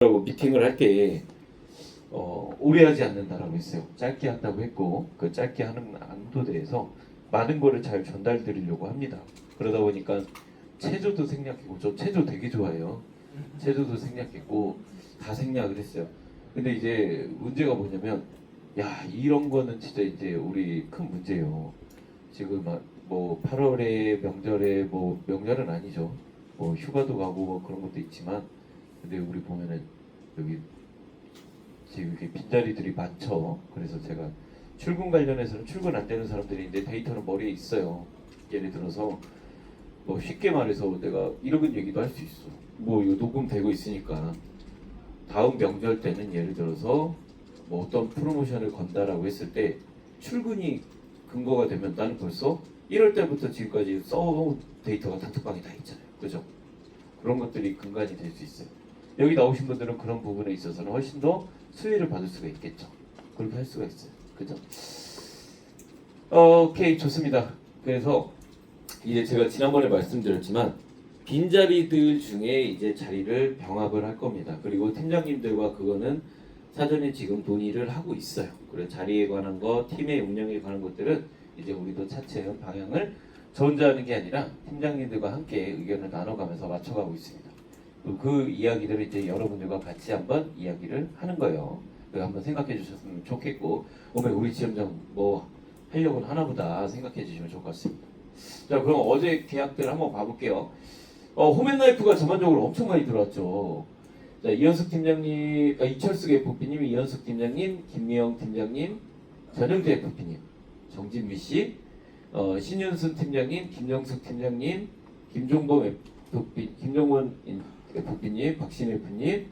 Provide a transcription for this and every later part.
라고 미팅을 할 때 오래 하지 않는다라고 했어요. 짧게 한다고 했고 그 짧게 하는 안도 대해서 많은 거를 잘 전달드리려고 합니다. 그러다 보니까 체조도 생략했고 저 체조 되게 좋아해요. 체조도 생략했고 다 생략을 했어요. 근데 이제 문제가 뭐냐면 야 이런 거는 진짜 이제 우리 큰 문제예요. 지금 뭐 8월에 명절에 뭐 명절은 아니죠. 뭐 휴가도 가고 뭐 그런 것도 있지만 근데 우리 보면은 여기 지금 이렇게 빈자리들이 많죠. 그래서 제가 출근 관련해서는 출근 안 되는 사람들이 있는데 데이터는 머리에 있어요. 예를 들어서 뭐 쉽게 말해서 내가 이런 얘기도 할 수 있어. 뭐 이거 녹음되고 있으니까 다음 명절 때는 예를 들어서 뭐 어떤 프로모션을 건다라고 했을 때 출근이 근거가 되면 나는 벌써 1월 달부터 지금까지 써온 데이터가 단톡방에 다 있잖아요. 그죠? 그런 것들이 근간이 될 수 있어요. 여기 나오신 분들은 그런 부분에 있어서는 훨씬 더 수혜를 받을 수가 있겠죠. 그렇게 할 수가 있어요. 그죠? 오케이, 좋습니다. 그래서 이제 제가 지난번에 말씀드렸지만 빈자리들 중에 이제 자리를 병합을 할 겁니다. 그리고 팀장님들과 그거는 사전에 지금 논의를 하고 있어요. 그래서 자리에 관한 거, 팀의 운영에 관한 것들은 이제 우리도 차츰 방향을 저 혼자 하는 게 아니라 팀장님들과 함께 의견을 나눠가면서 맞춰가고 있습니다. 그 이야기들을 이제 여러분들과 같이 한번 이야기를 하는 거예요. 한번 생각해 주셨으면 좋겠고, 우리 지점장 뭐 하려고는 하나보다 생각해 주시면 좋을 것 같습니다. 자, 그럼 어제 계약들 한번 봐볼게요. 홈앤라이프가 전반적으로 엄청 많이 들어왔죠. 자, 이현숙 팀장님, 이철숙 FP님, 이현숙 팀장님, 김미영 팀장님, 전영재 FP님, 정진미 씨, 신윤순 팀장님, 김영숙 팀장님, 김종범 FP, 김종원 FP님, 박신 FP님,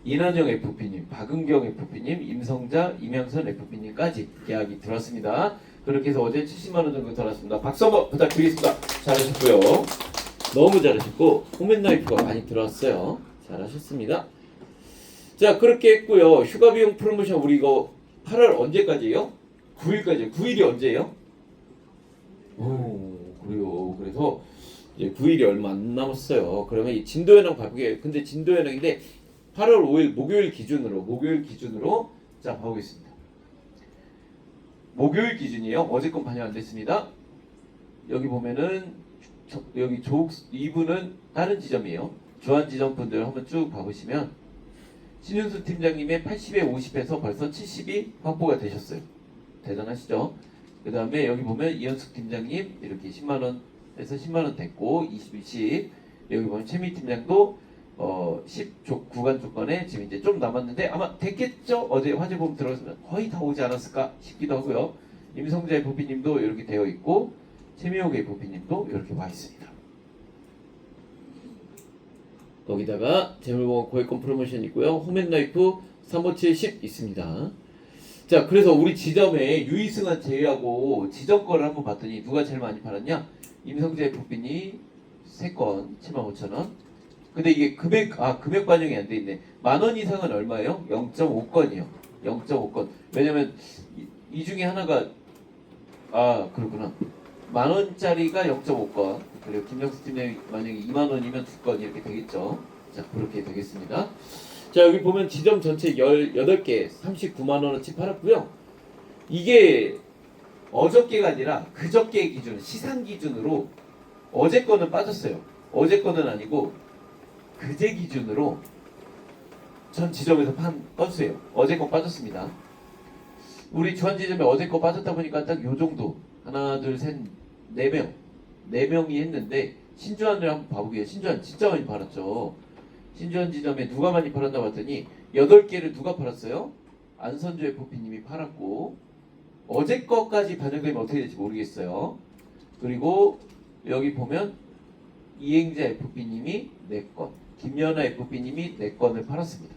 이난영 FP님, 박은경 FP님, 임성자, 임양선 FP님까지 계약이 들었습니다. 그렇게 해서 어제 70만 원 정도 들었습니다. 박수 한번 부탁드리겠습니다. 잘하셨고요. 너무 잘하셨고 홈앤라이프가 많이 들어왔어요. 잘하셨습니다. 자, 그렇게 했고요. 휴가 비용 프로모션 우리 이거 8월 언제까지예요? 9일까지. 9일이 언제예요? 그래요. 그래서 이제 9일이 얼마 안 남았어요. 그러면 이 진도현황 봐보게요. 근데 진도현황인데 8월 5일 목요일 기준으로 자 봐보겠습니다. 목요일 기준이에요. 어제 건 반영 안 됐습니다. 여기 보면은 여기 조국 2부는 다른 지점이에요. 주한 지점 분들 한번 쭉 봐보시면 신윤수 팀장님의 80에 50에서 벌써 70이 확보가 되셨어요. 대단하시죠? 그 다음에 여기 보면 이현숙 팀장님 이렇게 10만원에서 10만원 됐고 20씩 여기 보면 최미 팀장도 10 구간 조건에 지금 이제 좀 남았는데 아마 됐겠죠? 어제 화제보험 들어갔으면 거의 다 오지 않았을까 싶기도 하고요. 임성재 부피님도 이렇게 되어 있고 최미옥의 부피님도 이렇게 와 있습니다. 거기다가 재물보험 고액권 프로모션 있고요. 홈앤라이프 35710 있습니다. 자, 그래서 우리 지점에 유이승한 제외하고 지점 거를 한번 봤더니 누가 제일 많이 팔았냐? 임성재 부피님 3건 75,000원. 근데 이게 금액 반영이 안 돼 있네. 10,000원 이상은 얼마예요? 0.5건이요. 0.5건. 왜냐면 이 중에 하나가 그렇구나. 10,000원짜리가 0.5건. 그리고 김정수 팀장이 만약에 20,000원이면 2건 이렇게 되겠죠. 자, 그렇게 되겠습니다. 자, 여기 보면 지점 전체 18개 39만원어치 팔았고요. 이게 어저께가 아니라 그저께 기준, 시상 기준으로 어제 거는 빠졌어요. 어제 거는 아니고 그제 기준으로 전 지점에서 판 건수예요. 어제 거 빠졌습니다. 우리 주한 지점에 어제 거 빠졌다 보니까 딱 요 정도. 하나, 둘, 셋, 4명. 4명이 했는데 신주한을 한번 봐보게요. 신주한 진짜 많이 팔았죠. 신주한 지점에 누가 많이 팔았나 봤더니 8개를 누가 팔았어요? 안선주 FP님이 팔았고 어제 거까지 반영되면 어떻게 될지 모르겠어요. 그리고 여기 보면 이행자 FP님이 4건, 김연아 FP님이 4건을 팔았습니다.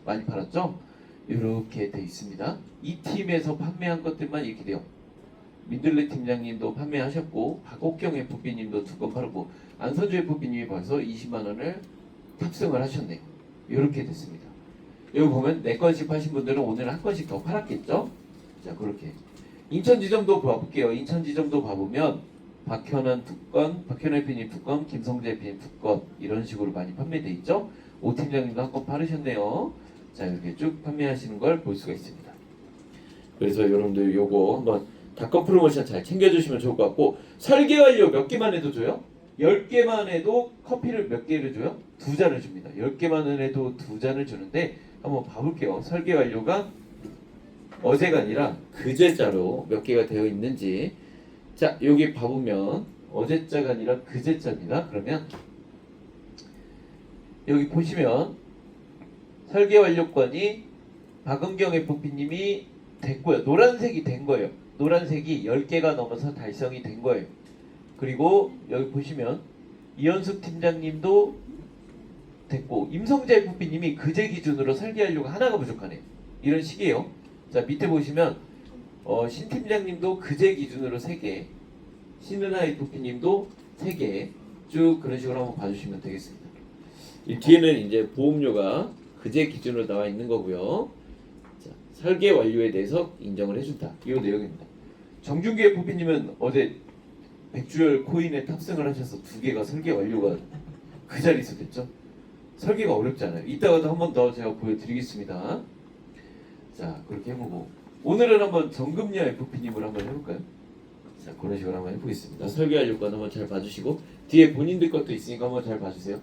많이 팔았죠? 이렇게 돼 있습니다. 이 팀에서 판매한 것들만 이렇게 돼요. 민들레 팀장님도 판매하셨고 박옥경 FP님도 2건 팔았고 안선주 FP님이 벌써 20만원을 탑승을 하셨네요. 이렇게 됐습니다. 여기 보면 4건씩 파신 분들은 오늘 1건씩 더 팔았겠죠? 자, 그렇게 인천 지점도 봐볼게요. 인천 지점도 봐보면 박현환 2건, 박현환 FP님 2건, 김성재 FP님 2건 이런 식으로 많이 판매돼 있죠? 오 팀장님도 한 건 팔으셨네요. 자, 이렇게 쭉 판매하시는 걸 볼 수가 있습니다. 그래서 여러분들 요거 한번 닷컴 프로모션 잘 챙겨주시면 좋을 것 같고, 설계 완료 몇 개만 해도 줘요? 10개만 해도 커피를 몇 개를 줘요? 2잔을 줍니다. 10개만 해도 2잔을 주는데 한번 봐볼게요. 설계 완료가 어제가 아니라 그제자로 몇 개가 되어 있는지. 자, 여기 봐보면 어제자가 아니라 그제자입니다. 그러면 여기 보시면 설계 완료권이 박은경 FP님이 됐고요. 노란색이 된 거예요. 노란색이 10개가 넘어서 달성이 된 거예요. 그리고 여기 보시면 이현숙 팀장님도 됐고, 임성재 FP님이 그제 기준으로 설계 완료가 하나가 부족하네요. 이런 식이에요. 자, 밑에 보시면 신 팀장님도 그제 기준으로 3개, 신은하 FP님도 3개, 쭉 그런 식으로 한번 봐주시면 되겠습니다. 이 뒤에는 이제 보험료가 그제 기준으로 나와 있는 거고요. 자, 설계 완료에 대해서 인정을 해준다. 이 내용입니다. 정준기 FP님은 어제 백주열 코인에 탑승을 하셔서 2개가 설계 완료가 그 자리에서 됐죠. 설계가 어렵지 않아요. 이따가도 한 번 더 제가 보여드리겠습니다. 자, 그렇게 해보고 오늘은 한번 정금녀 FP님으로 한번 해볼까요? 자, 그런 식으로 한번 해보겠습니다. 설계 완료권 한번 잘 봐주시고, 뒤에 본인들 것도 있으니까 한번 잘 봐주세요.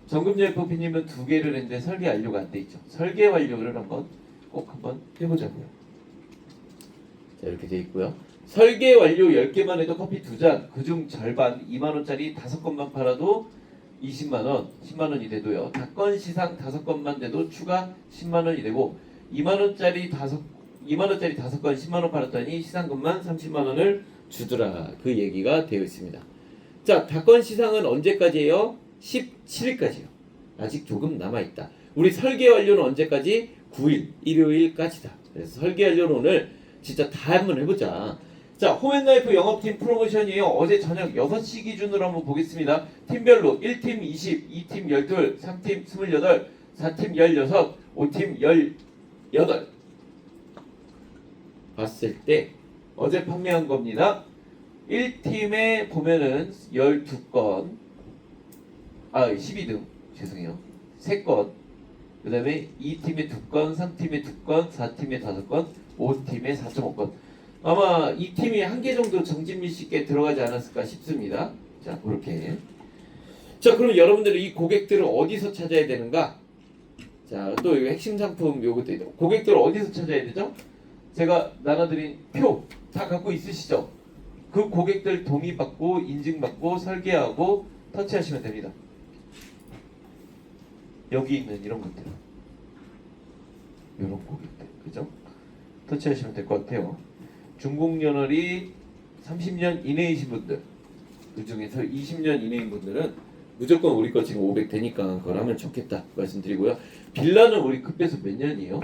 정금녀 FP님은 2개를 했는데 설계 완료가 안 돼 있죠. 설계 완료를 한번 꼭 한번 해보자고요. 자, 이렇게 돼 있고요. 설계 완료 10개만 해도 커피 2잔, 그중 절반 2만원짜리 5건만 팔아도 20만원, 10만원이 돼도요. 닷건 시상 5건만 돼도 추가 10만원이 되고, 2만원짜리 5건 10만원 팔았더니 시상금만 30만원을 주더라. 그 얘기가 되어 있습니다. 자, 닷건 시상은 언제까지예요? 17일까지요. 아직 조금 남아있다. 우리 설계 완료는 언제까지? 9일, 일요일까지다. 그래서 설계 완료는 오늘 진짜 다 한번 해보자. 자, 홈앤라이프 영업팀 프로모션이에요. 어제 저녁 6시 기준으로 한번 보겠습니다. 팀별로 1팀 20, 2팀 12, 3팀 28, 4팀 16, 5팀 18 봤을 때 어제 판매한 겁니다. 1팀에 보면은 12건, 12등, 죄송해요. 3건, 그 다음에 2팀에 2건, 3팀에 2건, 4팀에 5건, 5팀에 4.5건. 아마 이 팀이 한 개 정도 정진미 씨께 들어가지 않았을까 싶습니다. 자, 그렇게. 자, 그럼 여러분들은 이 고객들을 어디서 찾아야 되는가? 자, 또 이거 핵심 상품 요것도 있고, 고객들을 어디서 찾아야 되죠? 제가 나눠드린 표 다 갖고 있으시죠? 그 고객들 동의받고 인증받고 설계하고 터치하시면 됩니다. 여기 있는 이런 것들, 이런 고객들, 그죠? 터치하시면 될 것 같아요. 중국연월이 30년 이내이신 분들, 그 중에서 20년 이내인 분들은 무조건 우리 거 지금 500 되니까 그걸 하면 좋겠다 말씀드리고요. 빌라는 우리 급배수 몇 년이에요?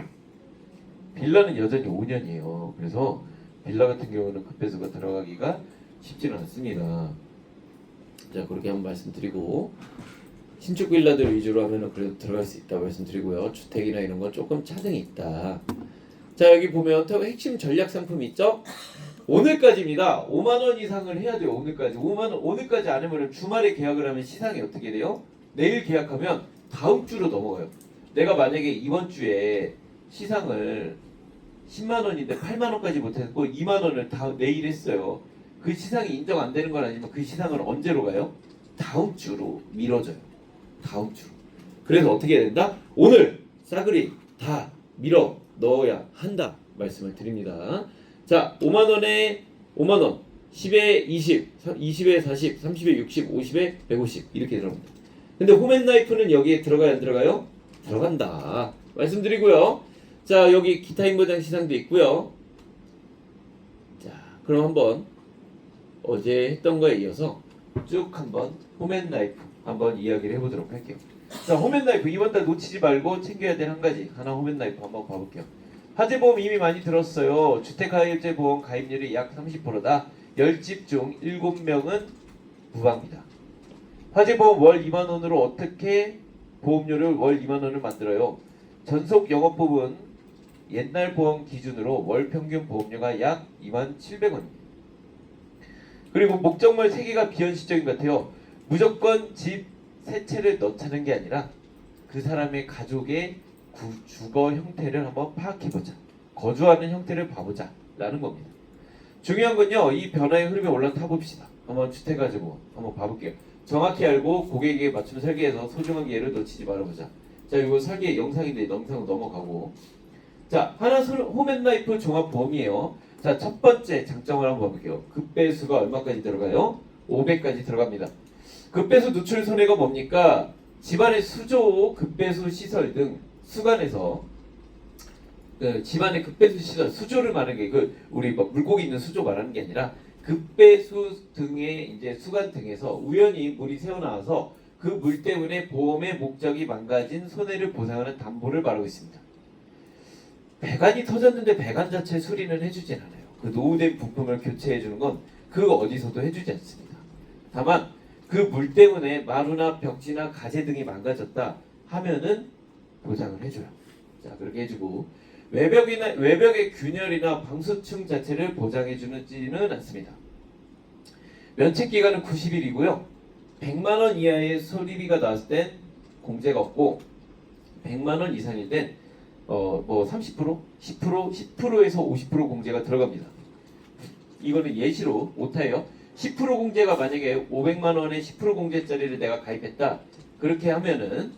빌라는 여전히 5년이에요. 그래서 빌라 같은 경우는 급배수가 들어가기가 쉽지는 않습니다. 자, 그렇게 한번 말씀드리고, 신축 빌라들 위주로 하면은 그래도 들어갈 수 있다 말씀드리고요. 주택이나 이런 건 조금 차등이 있다. 자, 여기 보면 핵심 전략 상품 있죠? 오늘까지입니다. 5만 원 이상을 해야 돼요. 오늘까지. 5만 원, 오늘까지 안 하면 주말에 계약을 하면 시상이 어떻게 돼요? 내일 계약하면 다음 주로 넘어가요. 내가 만약에 이번 주에 시상을 10만 원인데 8만 원까지 못했고 2만 원을 내일 했어요. 그 시상이 인정 안 되는 건 아니지만 그 시상을 언제로 가요? 다음 주로 미뤄져요. 다음 주로. 그래서 어떻게 해야 된다? 오늘 싸그리 다 밀어 넣어야 한다 말씀을 드립니다. 자, 5만원에 5만원, 10에 20, 20에 40, 30에 60, 50에 150 이렇게 들어갑니다. 근데 홈앤라이프는 여기에 들어가요 안 들어가요? 들어간다 말씀드리고요. 자, 여기 기타 임보장 시상도 있고요. 자, 그럼 한번 어제 했던 거에 이어서 쭉 한번 홈앤라이프 한번 이야기를 해보도록 할게요. 자, 홈앤라이프 이번 달 놓치지 말고 챙겨야 될 한 가지 하나 홈앤라이프 한번 봐볼게요. 화재보험 이미 많이 들었어요. 주택가입제보험 가입률이 약 30%다. 10집 중 7명은 무방비다. 화재보험 월 2만원으로 어떻게 보험료를 월 2만원을 만들어요? 전속 영업부분 옛날 보험 기준으로 월 평균 보험료가 약 27,000원입니다. 그리고 목적물 3개가 비현실적인 것 같아요. 무조건 집 세 채를 넣자는 게 아니라 그 사람의 가족의 주거 형태를 한번 파악해보자. 거주하는 형태를 봐보자 라는 겁니다. 중요한 건요, 이 변화의 흐름에 올라타 봅시다. 한번 주택 가지고 한번 봐볼게요. 정확히 알고 고객에게 맞춤 설계해서 소중한 예를 놓치지 말아보자. 자, 이거 설계 영상인데 영상 넘어가고. 자, 하나 홈앤라이프 종합보험이에요. 자, 첫 번째 장점을 한번 봐볼게요. 급배수가 얼마까지 들어가요? 500까지 들어갑니다. 급배수 누출 손해가 뭡니까? 집안의 수조, 급배수 시설 등 수간에서 집안의 급배수 시설, 수조를 말하는 게 우리 뭐 물고기 있는 수조 말하는 게 아니라 급배수 등의 이제 수간 등에서 우연히 물이 새어나와서 그 물 때문에 보험의 목적이 망가진 손해를 보상하는 담보를 말하고 있습니다. 배관이 터졌는데 배관 자체 수리는 해주진 않아요. 그 노후된 부품을 교체해 주는 건 그 어디서도 해주지 않습니다. 다만 그 물 때문에 마루나 벽지나 가재 등이 망가졌다 하면은 보장을 해줘요. 자, 그렇게 해주고 외벽의 균열이나 방수층 자체를 보장해주지는 않습니다. 면책 기간은 90일이고요. 100만 원 이하의 소리비가 나왔을 땐 공제가 없고 100만 원 이상일 땐 뭐 30%, 10%, 10%에서 50% 공제가 들어갑니다. 이거는 예시로 오타예요. 10% 공제가 만약에 500만 원에 10% 공제짜리를 내가 가입했다. 그렇게 하면은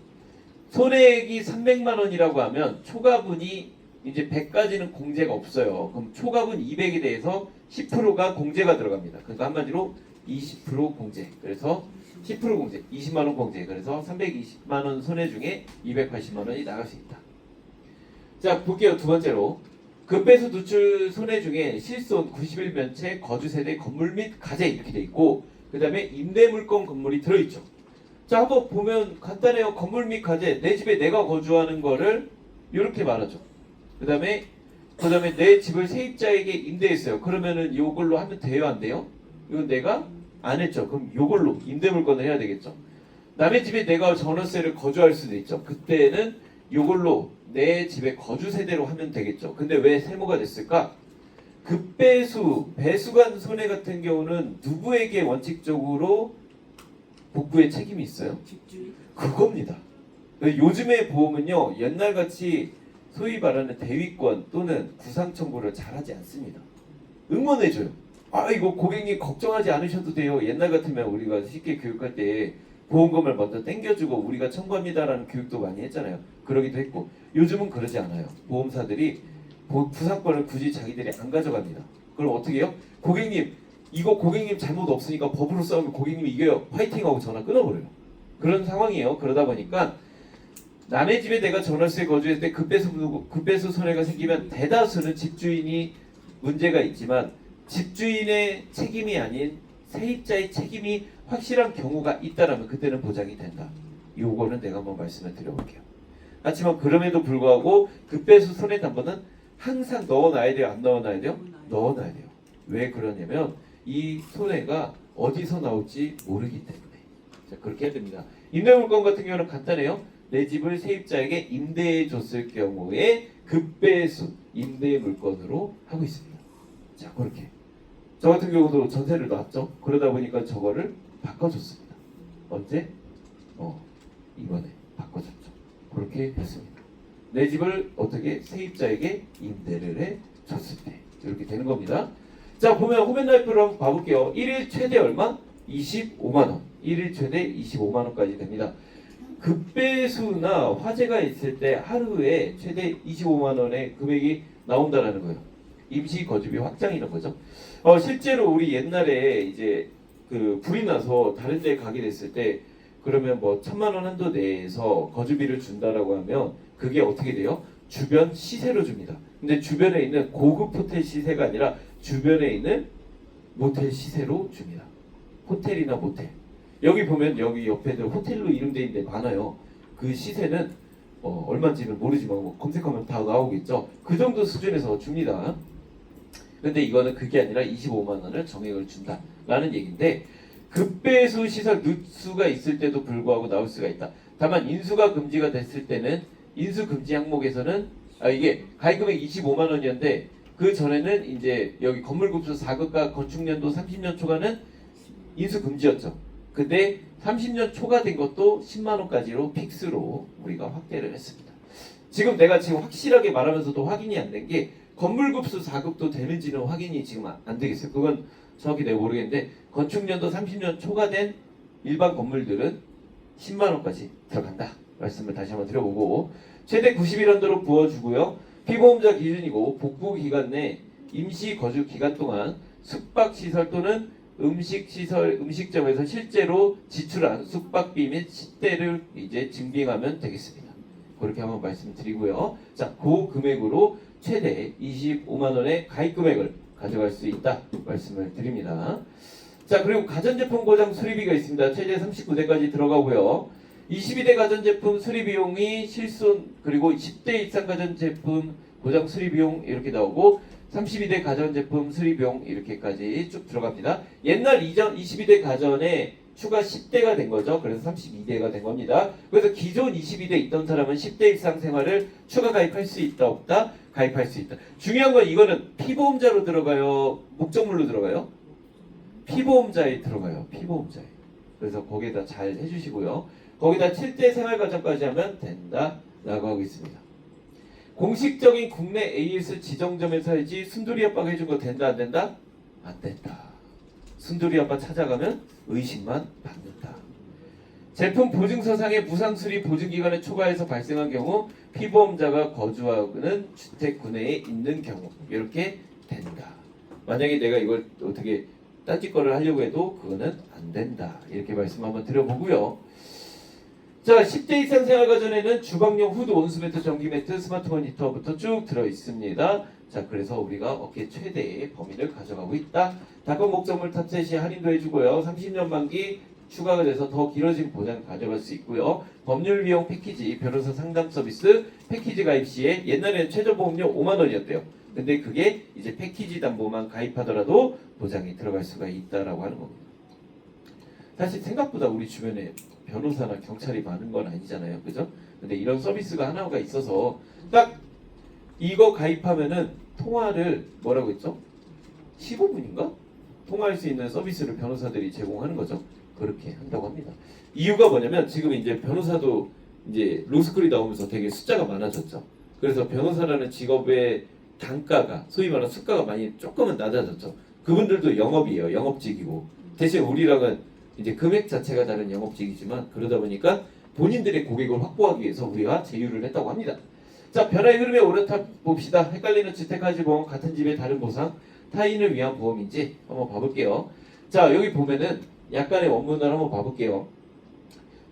손해액이 300만 원이라고 하면 초과분이 이제 100까지는 공제가 없어요. 그럼 초과분 200에 대해서 10%가 공제가 들어갑니다. 그러니까 한마디로 20% 공제. 그래서 10% 공제, 20만 원 공제. 그래서 320만 원 손해 중에 280만 원이 나갈 수 있다. 자, 볼게요. 두 번째로 급배수 누출 손해 중에 실손, 90일 면책, 거주 세대, 건물 및 가재 이렇게 돼 있고 그 다음에 임대물건 건물이 들어있죠. 자, 한번 보면 간단해요. 건물 및 가재, 내 집에 내가 거주하는 거를 이렇게 말하죠. 그 다음에 내 집을 세입자에게 임대했어요. 그러면은 요걸로 하면 돼요, 안 돼요? 이건 내가 안 했죠. 그럼 요걸로 임대물건을 해야 되겠죠. 남의 집에 내가 전월세를 거주할 수도 있죠. 그때는 요걸로 내 집의 거주 세대로 하면 되겠죠. 근데 왜 세모가 됐을까? 급배수, 배수관 손해 같은 경우는 누구에게 원칙적으로 복구의 책임이 있어요? 그겁니다. 요즘의 보험은요, 옛날같이 소위 말하는 대위권 또는 구상 청구를 잘하지 않습니다. 응원해줘요. 아, 이거 고객님 걱정하지 않으셔도 돼요. 옛날 같으면 우리가 쉽게 교육할 때 보험금을 먼저 땡겨주고 우리가 청구합니다라는 교육도 많이 했잖아요. 그러기도 했고 요즘은 그러지 않아요. 보험사들이 구상권을 굳이 자기들이 안 가져갑니다. 그럼 어떻게 해요? 고객님, 이거 고객님 잘못 없으니까 법으로 싸우면 고객님이 이겨요. 화이팅하고 전화 끊어버려요. 그런 상황이에요. 그러다 보니까 남의 집에 내가 전월세 거주했을 때 급배수 손해가 생기면 대다수는 집주인이 문제가 있지만 집주인의 책임이 아닌 세입자의 책임이 확실한 경우가 있다라면 그때는 보장이 된다. 요거는 내가 한번 말씀을 드려볼게요. 하지만 그럼에도 불구하고 급배수 손해담보는 항상 넣어놔야 돼요? 안 넣어놔야 돼요? 넣어놔야 돼요. 왜 그러냐면 이 손해가 어디서 나올지 모르기 때문에. 자, 그렇게 해야 됩니다. 임대물건 같은 경우는 간단해요. 내 집을 세입자에게 임대해 줬을 경우에 급배수 임대물건으로 하고 있습니다. 자, 그렇게. 저 같은 경우도 전세를 놨죠. 그러다 보니까 저거를 바꿔줬습니다. 언제? 이번에 바꿔줬죠. 그렇게 했습니다. 내 집을 어떻게 세입자에게 임대를 해 줬을 때 이렇게 되는 겁니다. 자, 보면 홈앤라이프를 한번 봐볼게요. 1일 최대 얼마? 25만원. 1일 최대 25만원까지 됩니다. 급배수나 화재가 있을 때 하루에 최대 25만원의 금액이 나온다라는 거예요. 임시 거주비 확장이라는 거죠. 실제로 우리 옛날에 이제 그 불이 나서 다른 데 가게 됐을 때 그러면 뭐 1,000만 원 한도 내에서 거주비를 준다라고 하면 그게 어떻게 돼요? 주변 시세로 줍니다. 근데 주변에 있는 고급 호텔 시세가 아니라 주변에 있는 모텔 시세로 줍니다. 호텔이나 모텔. 여기 보면 여기 옆에도 호텔로 이름되어 있는 데 많아요. 그 시세는 얼마인지는 모르지만 뭐 검색하면 다 나오겠죠. 그 정도 수준에서 줍니다. 근데 이거는 그게 아니라 25만 원을 정액을 준다라는 얘기인데 급배수 시설 누수가 있을 때도 불구하고 나올 수가 있다. 다만 인수가 금지가 됐을 때는 인수 금지 항목에서는 이게 가입금액 25만 원이었는데 그 전에는 이제 여기 건물급수 4급과 건축연도 30년 초과는 인수 금지였죠. 근데 30년 초과된 것도 10만 원까지로 픽스로 우리가 확대를 했습니다. 지금 내가 지금 확실하게 말하면서도 확인이 안 된 게 건물급수 4급도 되는지는 확인이 지금 안 되겠어요. 그건 정확히 내가 모르겠는데 건축년도 30년 초과된 일반 건물들은 10만 원까지 들어간다. 말씀을 다시 한번 드려보고 최대 90일 부어주고요. 피보험자 기준이고 복구 기간 내 임시 거주 기간 동안 숙박시설 또는 음식점에서 실제로 지출한 숙박비 및 식대를 이제 증빙하면 되겠습니다. 그렇게 한번 말씀드리고요. 자, 그 금액으로 최대 25만 원의 가입 금액을 가져갈 수 있다 말씀을 드립니다. 자, 그리고 가전제품 고장 수리비가 있습니다. 최대 39대까지 들어가고요. 22대 가전제품 수리비용이 실손 그리고 10대 이상 가전제품 고장 수리비용 이렇게 나오고 32대 가전제품 수리비용 이렇게까지 쭉 들어갑니다. 옛날 이전 22대 가전에 추가 10대가 된 거죠. 그래서 32대가 된 겁니다. 그래서 기존 22대 있던 사람은 10대 이상 생활을 추가 가입할 수 있다 없다? 가입할 수 있다. 중요한 건 이거는 피보험자로 들어가요? 목적물로 들어가요? 피보험자에 들어가요. 피보험자에. 그래서 거기에다 잘 해주시고요. 거기다 7대 생활가정까지 하면 된다 라고 하고 있습니다. 공식적인 국내 AS 지정점에서 해야지 순두리 아빠가 해준 거 된다 안 된다? 안 된다. 순두리 아빠 찾아가면 의심만 받는다. 제품 보증서상의 무상수리 보증기간을 초과해서 발생한 경우 피보험자가 거주하는 주택 구내에 있는 경우 이렇게 된다. 만약에 내가 이걸 어떻게 딴짓거를 하려고 해도 그거는 안 된다. 이렇게 말씀 한번 드려보고요. 자, 10대 이상 생활가전에는 주방용 후드 온수매트, 전기매트, 스마트폰 히터부터 쭉 들어있습니다. 자, 그래서 우리가 업계 최대의 범위를 가져가고 있다. 닷컴 목적물 탑재 시 할인도 해주고요. 30년 만기 추가가 돼서 더 길어진 보장 가져갈 수 있고요. 법률 비용 패키지, 변호사 상담 서비스 패키지 가입 시에 옛날에는 최저 보험료 5만 원이었대요. 근데 그게 이제 패키지 담보만 가입하더라도 보장이 들어갈 수가 있다라고 하는 겁니다. 사실 생각보다 우리 주변에 변호사나 경찰이 많은 건 아니잖아요. 그죠? 근데 이런 서비스가 하나가 있어서 딱 이거 가입하면은 통화를 뭐라고 했죠? 15분인가? 통화할 수 있는 서비스를 변호사들이 제공하는 거죠. 그렇게 한다고 합니다. 이유가 뭐냐면 지금 이제 변호사도 이제 로스쿨이 나오면서 되게 숫자가 많아졌죠. 그래서 변호사라는 직업의 단가가 소위 말하는 수가가 많이 조금은 낮아졌죠. 그분들도 영업이에요. 영업직이고 대신 우리랑은 이제 금액 자체가 다른 영업직이지만 그러다 보니까 본인들의 고객을 확보하기 위해서 우리가 제휴를 했다고 합니다. 자, 변화의 흐름에 오르타 봅시다. 헷갈리는 주택까지 보험, 같은 집의 다른 보상, 타인을 위한 보험인지 한번 봐볼게요. 자, 여기 보면은 약간의 원문을 한번 봐볼게요.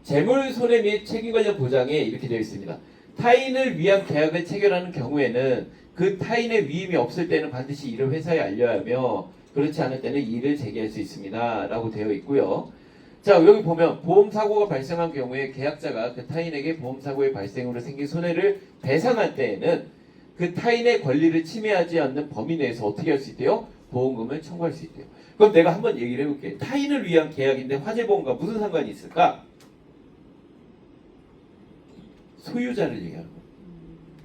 재물 손해 및 책임 관련 보장에 이렇게 되어 있습니다. 타인을 위한 계약을 체결하는 경우에는 그 타인의 위임이 없을 때는 반드시 이를 회사에 알려야 하며 그렇지 않을 때는 이의를 제기할 수 있습니다. 라고 되어 있고요. 자, 여기 보면 보험사고가 발생한 경우에 계약자가 그 타인에게 보험사고의 발생으로 생긴 손해를 배상할 때에는 그 타인의 권리를 침해하지 않는 범위 내에서 어떻게 할 수 있대요? 보험금을 청구할 수 있대요. 그럼 내가 한번 얘기를 해볼게요. 타인을 위한 계약인데 화재보험과 무슨 상관이 있을까? 소유자를 얘기하는 거예요.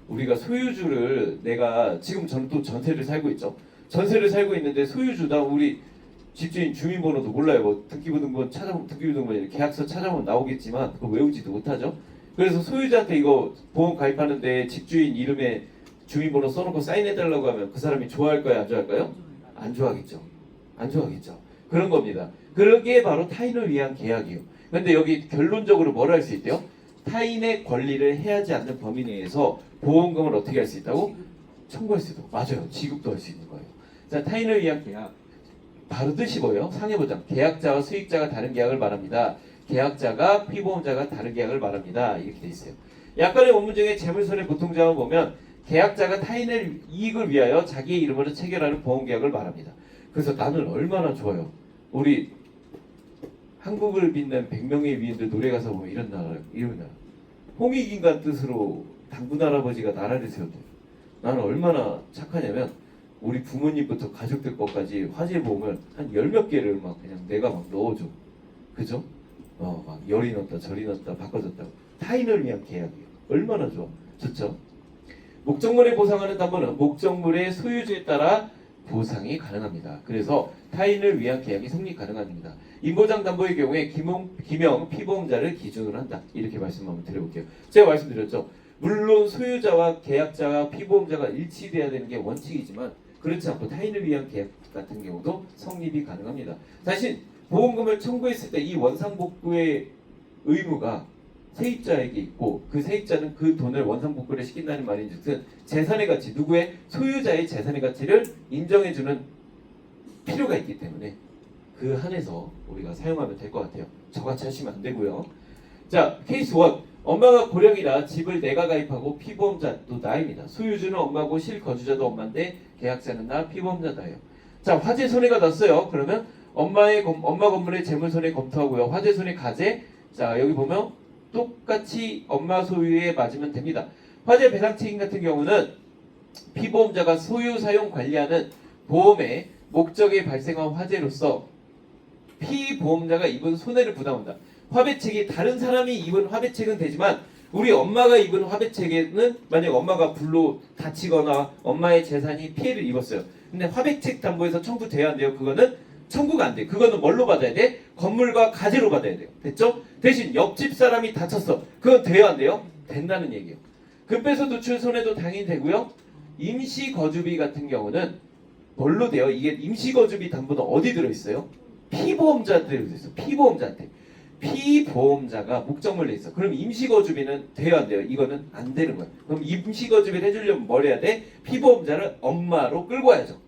우리가 소유주를 내가 지금 저는 또 전세를 살고 있죠. 전세를 살고 있는데 소유주다 우리 집주인 주민번호도 몰라요. 뭐 등기부등본 찾아보면 등기부등본 계약서 찾아보면 나오겠지만 그거 외우지도 못하죠. 그래서 소유자한테 이거 보험 가입하는데 집주인 이름에 주민번호 써놓고 사인해달라고 하면 그 사람이 좋아할까요? 안 좋아할까요? 안 좋아하겠죠. 안 좋아하겠죠. 그런 겁니다. 그게 바로 타인을 위한 계약이에요. 근데 여기 결론적으로 뭘 할 수 있대요? 타인의 권리를 해하지 않는 범위 내에서 보험금을 어떻게 할 수 있다고? 청구할 수 있다고. 맞아요. 지급도 할 수 있는 거예요. 자, 타인을 위한 계약. 바로 뜻이 뭐예요? 상해보장. 계약자와 수익자가 다른 계약을 말합니다. 계약자가 피보험자가 다른 계약을 말합니다. 이렇게 돼 있어요. 약간의 원문 중에 재물손해 보통자만 보면 계약자가 타인의 이익을 위하여 자기의 이름으로 체결하는 보험계약을 말합니다. 그래서 나는 얼마나 좋아요. 우리 한국을 빛낸 100명의 위인들 노래 가사 보면 이런 나라, 이런 나라. 홍익인간 뜻으로 당군 할아버지가 나라를 세웠대요. 나는 얼마나 착하냐면 우리 부모님부터 가족들 것까지 화재보험을 한 10몇 개를 막 그냥 내가 막 넣어줘. 그죠? 막 열이 났다 저리 났다 바꿔줬다고. 타인을 위한 계약이에요. 얼마나 좋아. 좋죠? 목적물에 보상하는 담보는 목적물의 소유주에 따라 보상이 가능합니다. 그래서 타인을 위한 계약이 성립 가능합니다. 임보장 담보의 경우에 기명 피보험자를 기준으로 한다. 이렇게 말씀 한번 드려볼게요. 제가 말씀드렸죠. 물론 소유자와 계약자와 피보험자가 일치돼야 되는 게 원칙이지만 그렇지 않고 타인을 위한 계약 같은 경우도 성립이 가능합니다. 대신 보험금을 청구했을 때 이 원상복구의 의무가 세입자에게 있고 그 세입자는 그 돈을 원상복구를 시킨다는 말인즉슨 재산의 가치, 누구의 소유자의 재산의 가치를 인정해주는 필요가 있기 때문에 그 한에서 우리가 사용하면 될 것 같아요. 저같이 하시면 안 되고요. 자, 케이스 1. 엄마가 고령이라 집을 내가 가입하고 피보험자도 나입니다. 소유주는 엄마고 실거주자도 엄마인데 계약자는 나, 피보험자다예요. 자, 화재 손해가 났어요. 그러면 엄마 건물의 재물 손해 검토하고요. 화재 손해 가제. 자, 여기 보면 똑같이 엄마 소유에 맞으면 됩니다. 화재 배상 책임 같은 경우는 피보험자가 소유 사용 관리하는 보험의 목적에 발생한 화재로서 피보험자가 입은 손해를 부담한다. 화배책이 다른 사람이 입은 화배책은 되지만 우리 엄마가 입은 화배책에는 만약 엄마가 불로 다치거나 엄마의 재산이 피해를 입었어요. 근데 화배책 담보에서 청구돼야 한대요. 그거는 청구가 안 돼. 그거는 뭘로 받아야 돼? 건물과 가제로 받아야 돼요. 됐죠? 대신 옆집 사람이 다쳤어. 그건 돼야 안 돼요? 된다는 얘기예요. 급배소 누출 손해도 당연히 되고요. 임시 거주비 같은 경우는 뭘로 돼요? 이게 임시 거주비 담보는 어디 들어있어요? 피보험자한테 들어있어요. 피보험자한테. 피보험자가 목적물로 있어. 그럼 임시거주비는 돼야 안 돼요? 이거는 안 되는 거예요. 그럼 임시거주비를 해주려면 뭘 해야 돼? 피보험자를 엄마로 끌고 와야죠.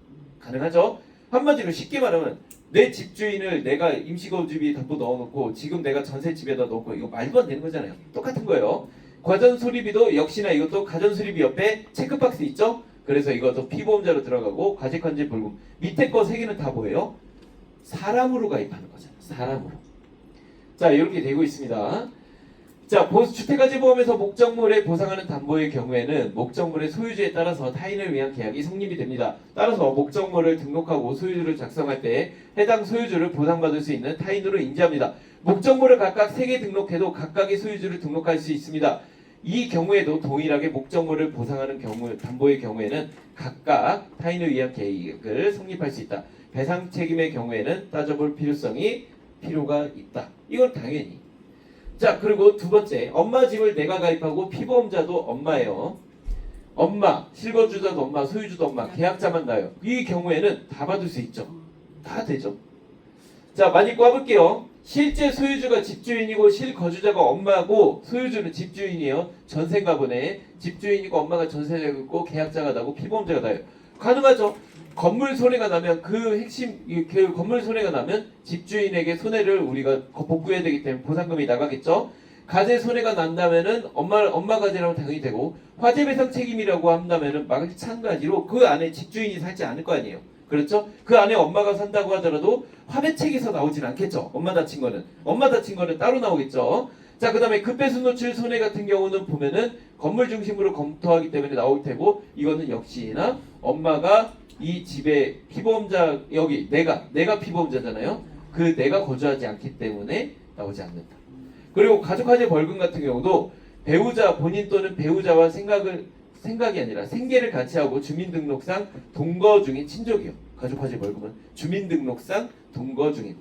가능하죠? 한마디로 쉽게 말하면 내 집주인을 내가 임시거주비 담보 넣어놓고 지금 내가 전셋집에다 넣고 이거 말도 안 되는 거잖아요. 똑같은 거예요. 과전수리비도 역시나 이것도 가전수리비 옆에 체크박스 있죠? 그래서 이것도 피보험자로 들어가고 과세관제 벌금 밑에 거 세 개는 다 뭐예요? 사람으로 가입하는 거잖아요. 사람으로. 자, 이렇게 되고 있습니다. 자, 주택가치보험에서 목적물에 보상하는 담보의 경우에는 목적물의 소유주에 따라서 타인을 위한 계약이 성립이 됩니다. 따라서 목적물을 등록하고 소유주를 작성할 때 해당 소유주를 보상받을 수 있는 타인으로 인지합니다. 목적물을 각각 3개 등록해도 각각의 소유주를 등록할 수 있습니다. 이 경우에도 동일하게 목적물을 보상하는 경우, 담보의 경우에는 각각 타인을 위한 계약을 성립할 수 있다. 배상 책임의 경우에는 따져볼 필요가 있다. 이건 당연히. 자, 그리고 두 번째, 엄마 집을 내가 가입하고 피보험자도 엄마예요. 엄마, 실거주자도 엄마, 소유주도 엄마, 계약자만 나요. 이 경우에는 다 받을 수 있죠. 다 되죠. 자, 많이 꽈볼게요. 실제 소유주가 집주인이고 실거주자가 엄마고 소유주는 집주인이에요. 전세인가 보네. 집주인이고 엄마가 전세자가 있고 계약자가 나고 피보험자가 나요. 가능하죠. 건물 손해가 나면 그 건물 손해가 나면 집주인에게 손해를 우리가 복구해야 되기 때문에 보상금이 나가겠죠. 가재 손해가 난다면은 엄마 가재라고 당연히 되고 화재 배상 책임이라고 한다면은 마찬가지로 그 안에 집주인이 살지 않을 거 아니에요. 그렇죠? 그 안에 엄마가 산다고 하더라도 화배책에서 나오진 않겠죠. 엄마 다친 거는 따로 나오겠죠. 자, 그 다음에 급배수 노출 손해 같은 경우는 보면은 건물 중심으로 검토하기 때문에 나올 테고 이거는 역시나 엄마가 이 집의 피보험자 여기 내가 피보험자잖아요. 그 내가 거주하지 않기 때문에 나오지 않는다. 그리고 가족화재 벌금 같은 경우도 배우자 본인 또는 배우자와 생각이 아니라 생계를 같이 하고 주민등록상 동거 중인 친족이요. 가족화재 벌금은 주민등록상 동거 중인